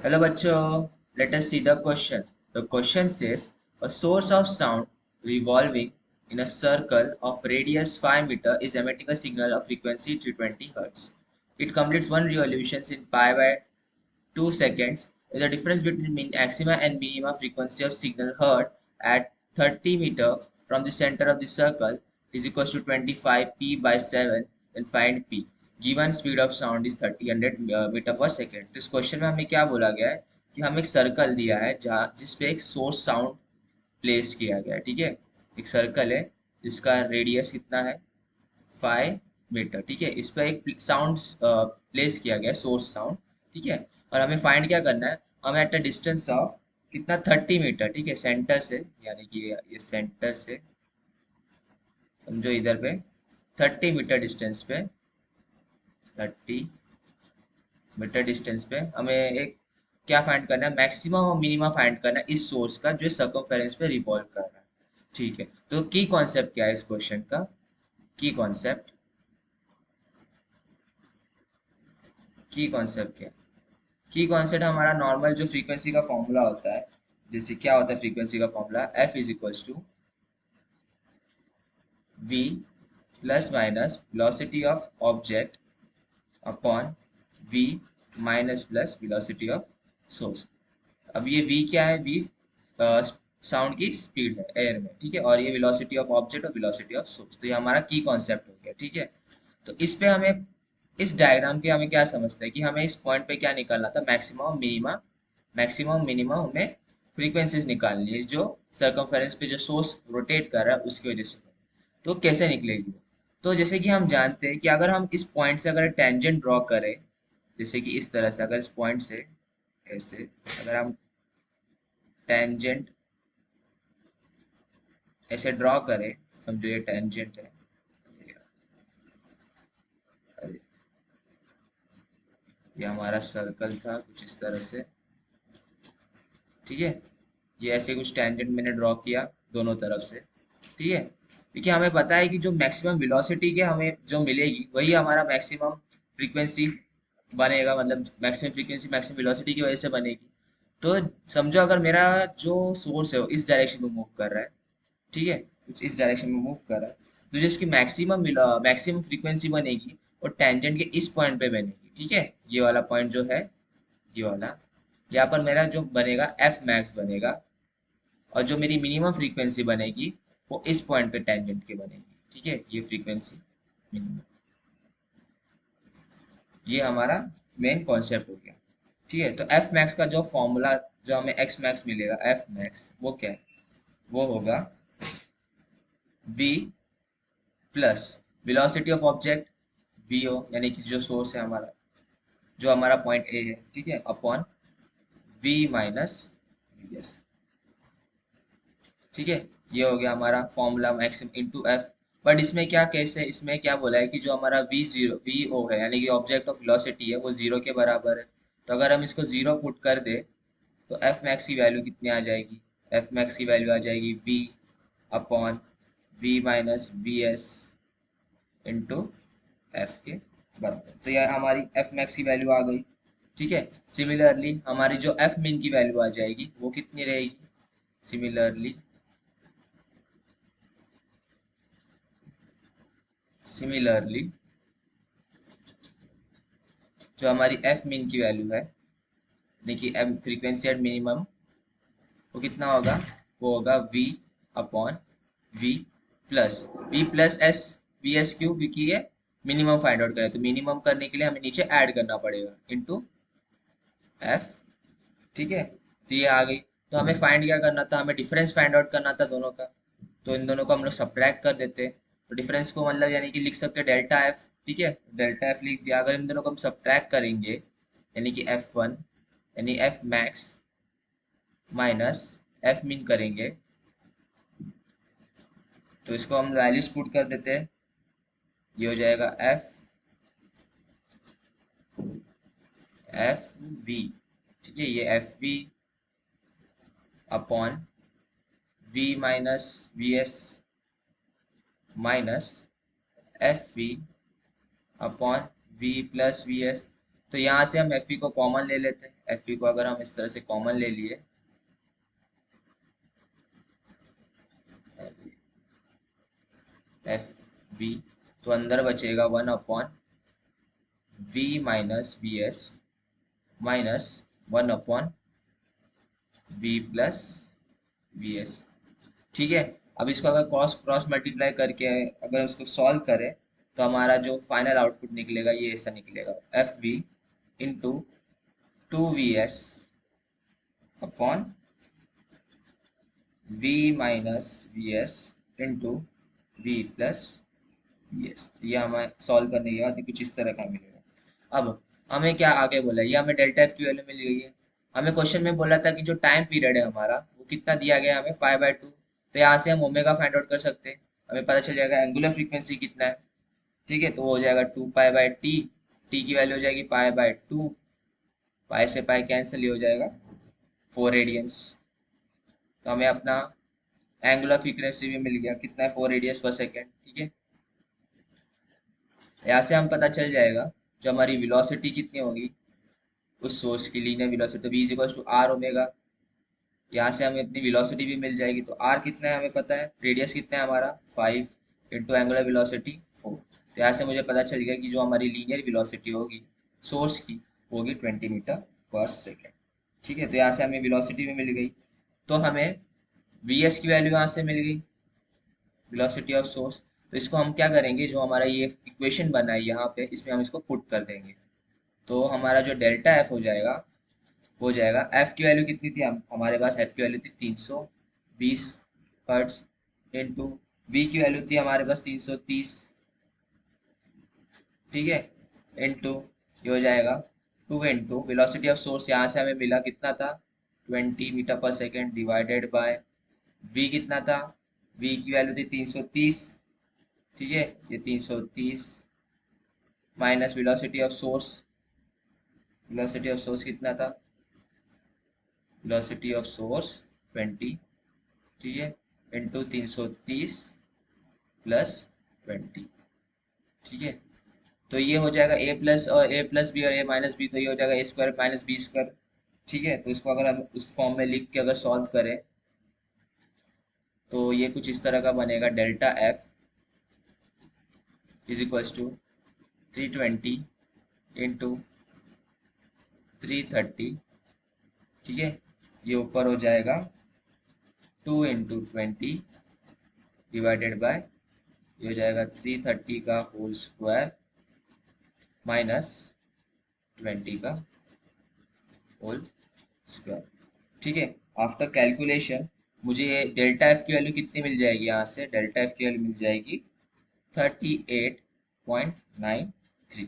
Hello bachcho, let us see the question. The question says a source of sound revolving in a circle of radius 5 meter is emitting a signal of frequency 320 Hz. It completes one revolution in pi by 2 seconds. The difference between maxima and minima frequency of signal heard at 30 meter from the center of the circle is equals to 25 p by 7 and find p. Given speed of sound is 30 meter per second. तो इस question में हमें क्या बोला गया है कि हमें एक सर्कल दिया है जहाँ जिसपे एक सोर्स साउंड प्लेस किया गया है। ठीक है, एक सर्कल है जिसका रेडियस कितना है 5 मीटर। ठीक है, इस पर एक साउंड प्लेस किया गया है, सोर्स साउंड। ठीक है, और हमें फाइंड क्या करना है, हमें एट अ डिस्टेंस ऑफ कितना 30 मीटर। ठीक है, सेंटर से, यानी कि ये सेंटर से समझो इधर पे 30 मीटर डिस्टेंस पे, 30 मीटर डिस्टेंस पे हमें एक क्या फाइंड करना है, मैक्सिमम और मिनिमम फाइंड करना है इस सोर्स का जो सर्कमफेरेंस पे रिवॉल्व कर रहा है। ठीक है, तो की कॉन्सेप्ट क्या है इस क्वेश्चन का, की कॉन्सेप्ट, की कॉन्सेप्ट क्या है? की कॉन्सेप्ट हमारा नॉर्मल जो फ्रीक्वेंसी का फॉर्मूला होता है, जैसे क्या होता है फ्रीक्वेंसी का formula, F is equals to V plus minus velocity of object upon V minus plus velocity of source. अब ये v क्या है, v साउंड की स्पीड है एयर में। ठीक है, और ये वेलोसिटी ऑफ ऑब्जेक्ट और वेलोसिटी ऑफ सोर्स। तो ये हमारा की कॉन्सेप्ट हो गया। ठीक है, तो इस पे हमें, इस डायग्राम के हमें क्या समझते हैं कि हमें इस पॉइंट पे क्या निकालना था, मैक्सिमम मिनिमा, मैक्सिमम मिनिमम हमें फ्रीक्वेंसीज निकालनी है जो सर्कमफेरेंस पे जो सोर्स रोटेट कर रहा है उसकी वजह से। तो कैसे निकलेगी? तो जैसे कि हम जानते हैं कि अगर हम इस पॉइंट से अगर टेंजेंट ड्रॉ करें, जैसे कि इस तरह से, अगर इस पॉइंट से ऐसे अगर हम टेंजेंट ऐसे ड्रॉ करें, समझो ये टेंजेंट है, ये हमारा सर्कल था कुछ इस तरह से। ठीक है, ये ऐसे कुछ टेंजेंट मैंने ड्रॉ किया दोनों तरफ से। ठीक है, क्योंकि हमें पता है कि जो मैक्सिमम वेलोसिटी के हमें जो मिलेगी वही हमारा मैक्सिमम फ्रीक्वेंसी बनेगा, मतलब मैक्सिमम फ्रीक्वेंसी मैक्सिमम वेलोसिटी की वजह से बनेगी। तो समझो अगर मेरा जो सोर्स है वो इस डायरेक्शन में मूव कर रहा है, ठीक है, कुछ इस डायरेक्शन में मूव कर रहा है, तो जिसकी मैक्सिमम मैक्सिमम फ्रीक्वेंसी बनेगी वो टेंजेंट के इस पॉइंट पे बनेगी। ठीक है, ये वाला पॉइंट जो है, ये वाला, यहाँ पर मेरा जो बनेगा एफ मैक्स बनेगा, और जो मेरी मिनिमम फ्रीक्वेंसी बनेगी वो इस पॉइंट पे टेंजेंट के बनेगी। ठीक है, ये फ्रीक्वेंसी मिनिमम, ये हमारा मेन कॉन्सेप्ट हो गया। ठीक है, तो एफ मैक्स का जो फॉर्मूला, जो हमें एक्स मैक्स मिलेगा, एफ मैक्स वो क्या है, वो होगा v plus velocity of object V O, यानी कि जो सोर्स है हमारा, जो हमारा पॉइंट ए है, ठीक है, upon v minus V S. ठीक है, ये हो गया हमारा formula maximum into F. But इसमें क्या केस है, इसमें क्या बोला है कि जो हमारा वी जीरो वी ओ है, यानी कि ऑब्जेक्ट ऑफ वेलोसिटी है, वो जीरो के बराबर है। तो अगर हम इसको जीरो पुट कर दे तो एफ मैक्स की वैल्यू कितनी आ जाएगी, एफ मैक्स की वैल्यू आ जाएगी V upon V minus V S into F के बराबर। तो यह हमारी एफ मैक्स की वैल्यू आ गई। ठीक है, सिमिलरली हमारी जो एफ मिन की वैल्यू आ जाएगी वो कितनी रहेगी, सिमिलरली, सिमिलरली जो हमारी एफ मिन की वैल्यू है, यानी कि एम फ्रीक्वेंसी एट मिनिमम, वो कितना होगा, वो होगा V upon V plus S, V S Q, क्योंकि ये मिनिमम फाइंड आउट करें तो मिनिमम करने के लिए हमें नीचे ऐड करना पड़ेगा इनटू एफ। ठीक है, तो ये आ गई। तो हमें फाइंड क्या करना था, हमें डिफरेंस फाइंड आउट करना था दोनों का। तो इन दोनों को हम लोग सब्ट्रैक्ट कर देते, तो डिफरेंस को मतलब यानी कि लिख सकते हैं डेल्टा एफ। ठीक है, डेल्टा एफ लिख दिया। अगर इन दोनों को हम सब्ट्रैक्ट करेंगे, यानी कि एफ वन, यानी एफ मैक्स माइनस एफ मिन करेंगे, तो इसको हम वैल्यूज पुट कर देते हैं। ये हो जाएगा एफ एफ वी, ठीक है, ये F V upon V minus V S minus F V upon V plus V S. तो यहाँ से हम एफ को कॉमन ले लेते हैं। एफ को अगर हम इस तरह से कॉमन ले लिए, एफ वी, तो अंदर बचेगा 1/v minus V S minus 1/v plus V S. ठीक है। अब इसको अगर क्रॉस क्रॉस मल्टीप्लाई करके अगर उसको सॉल्व करें तो हमारा जो फाइनल आउटपुट निकलेगा ये ऐसा निकलेगा, F V into 2vs upon v minus V S into V plus V S. ये हमें सॉल्व करने के बाद ये कुछ इस तरह का मिलेगा। अब हमें क्या आगे बोला, ये हमें डेल्टा एफ की वैल्यू मिल गई है। हमें क्वेश्चन में बोला था कि जो टाइम पीरियड है हमारा वो कितना दिया गया है, हमें 5/2। तो यहाँ से हम ओमेगा फाइंड आउट कर सकते हैं। हमें पता चल जाएगा एंगुलर फ्रीक्वेंसी कितना है। ठीक है, तो वो हो जाएगा 2π/t। टी की वैल्यू हो जाएगी π/2। पाई से पाई कैंसिल, ये हो जाएगा 4 रेडियंस। तो हमें अपना एंगुलर फ्रीक्वेंसी भी मिल गया, कितना है 4 रेडियंस पर सेकेंड। ठीक है, यहाँ से हम पता चल जाएगा जो हमारी वेलोसिटी कितनी होगी उस सोर्स की, linear velocity v is equal to R omega. यहाँ से हमें अपनी वेलोसिटी भी मिल जाएगी। तो r कितना है हमें पता है, रेडियस कितना है हमारा 5 इंटू एंगुलर वेलोसिटी 4। तो यहाँ से मुझे पता चल गया कि जो हमारी लीनियर वेलोसिटी होगी सोर्स की होगी 20 मीटर पर सेकेंड। ठीक है, तो यहाँ से हमें वेलोसिटी भी मिल गई। तो हमें वी की वैल्यू यहाँ से मिल गई, वेलोसिटी ऑफ सोर्स। तो इसको हम क्या करेंगे, जो हमारा ये इक्वेशन बना है यहाँ पे, इसमें हम इसको पुट कर देंगे। तो हमारा जो डेल्टा एफ हो जाएगा, एफ की वैल्यू कितनी थी, हमारे पास एफ की वैल्यू थी 320 हर्ट्ज इंटू वी की वैल्यू थी हमारे पास 330। ठीक है, इंटू ये हो जाएगा 2 इंटू वेलोसिटी ऑफ सोर्स, यहाँ से हमें मिला कितना था 20 metre per second, divided by we कितना था, वी की वैल्यू थी 330। ठीक है, ये 330 minus velocity of source, velocity of source कितना था, वेलोसिटी ऑफ सोर्स 20। ठीक है, इंटू 330 प्लस 20। ठीक है, तो ये हो जाएगा ए प्लस और ए प्लस बी और ए माइनस बी, तो ये हो जाएगा ए स्क्वायर माइनस बी स्क्वायर। ठीक है, तो इसको अगर हम उस फॉर्म में लिख के अगर सॉल्व करें तो ये कुछ इस तरह का बनेगा, delta F is equals to 320 into 330। ठीक है, ये ऊपर हो जाएगा 2 इंटू 20 डिवाइडेड बाय, ये हो जाएगा 330 का होल स्क्वायर माइनस 20 का होल स्क्वायर। ठीक है, आफ्टर कैलकुलेशन मुझे ये डेल्टा एफ की वैल्यू कितनी मिल जाएगी, यहाँ से डेल्टा एफ की वैल्यू मिल जाएगी 38.93।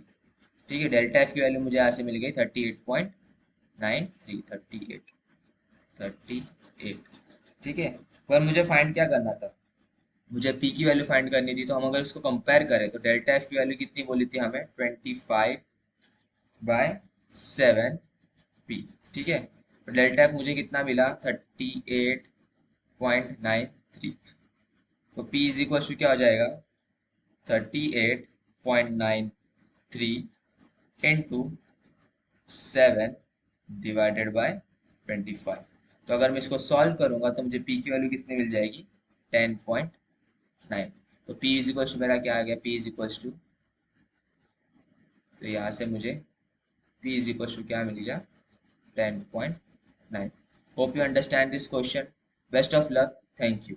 ठीक है, डेल्टा एफ की वैल्यू मुझे यहाँ से मिल गई 38.93, 38। ठीक है, पर मुझे फाइंड क्या करना था, मुझे पी की वैल्यू फाइंड करनी थी। तो हम अगर इसको कंपेयर करें तो डेल्टा एफ की वैल्यू कितनी बोली थी हमें, 25/7 पी। ठीक है, तो डेल्टा एफ मुझे कितना मिला 38.93। तो पी इज इक्वल टू क्या हो जाएगा 38.93 इंटू 7 डिवाइडेड बाय 25। तो अगर मैं इसको सॉल्व करूंगा तो मुझे पी की वैल्यू कितनी मिल जाएगी 10.9। तो पी इज इक्वल टू मेरा क्या आ गया, पी इज इक्वल टू, तो यहाँ से मुझे पी इज इक्वल टू क्या मिल गया 10.9। Hope you understand this question. Best of luck. Thank you.